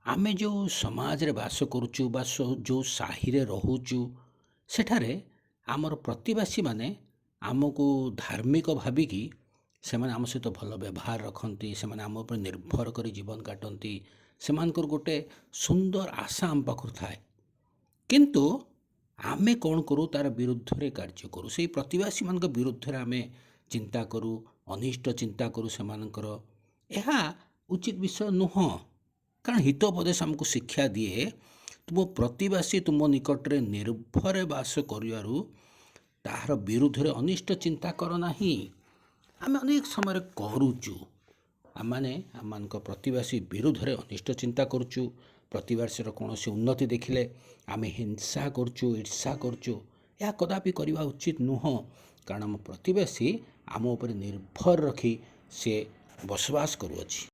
ଆମେ ଯେଉଁ ସମାଜରେ ବାସ କରୁଛୁ ବା ଯେଉଁ ସାହିରେ ରହୁଛୁ ସେଠାରେ ଆମର ପ୍ରତିବାସୀମାନେ ଆମକୁ ଧାର୍ମିକ ଭାବିକି ସେମାନେ ଆମ ସହିତ ଭଲ ବ୍ୟବହାର ରଖନ୍ତି, ସେମାନେ ଆମ ଉପରେ ନିର୍ଭର କରି ଜୀବନ କାଟନ୍ତି। ସେମାନଙ୍କର ଗୋଟେ ସୁନ୍ଦର ଆଶା ଆମ ପାଖରୁ ଥାଏ। କିନ୍ତୁ ଆମେ କ'ଣ କରୁ, ତା'ର ବିରୁଦ୍ଧରେ କାର୍ଯ୍ୟ କରୁ। ସେଇ ପ୍ରତିବାସୀମାନଙ୍କ ବିରୁଦ୍ଧରେ ଆମେ ଚିନ୍ତା କରୁ, ଅନିଷ୍ଟ ଚିନ୍ତା କରୁ ସେମାନଙ୍କର। ଏହା ଉଚିତ ବିଷୟ ନୁହଁ। କାରଣ ହିତୋପଦେଶ ଆମକୁ ଶିକ୍ଷା ଦିଏ, ତୁମ ପ୍ରତିବାସୀ ତୁମ ନିକଟରେ ନିର୍ଭୟରେ ବାସ କରିବାରୁ ତାହାର ବିରୁଦ୍ଧରେ ଅନିଷ୍ଟ ଚିନ୍ତା କର ନାହିଁ। ଆମେ ଅନେକ ସମୟରେ କରୁଛୁ। ଆମମାନେ ଆମମାନଙ୍କ ପ୍ରତିବାସୀ ବିରୁଦ୍ଧରେ ଅନିଷ୍ଟ ଚିନ୍ତା କରୁଛୁ। ପ୍ରତିବାସୀର କୌଣସି ଉନ୍ନତି ଦେଖିଲେ ଆମେ ହିଂସା କରୁଛୁ, ଈର୍ଷା କରୁଛୁ। ଏହା କଦାପି କରିବା ଉଚିତ ନୁହଁ। କାରଣ ଆମ ପ୍ରତିବାସୀ ଆମ ଉପରେ ନିର୍ଭର ରଖି ସେ ବସବାସ କରୁଅଛି।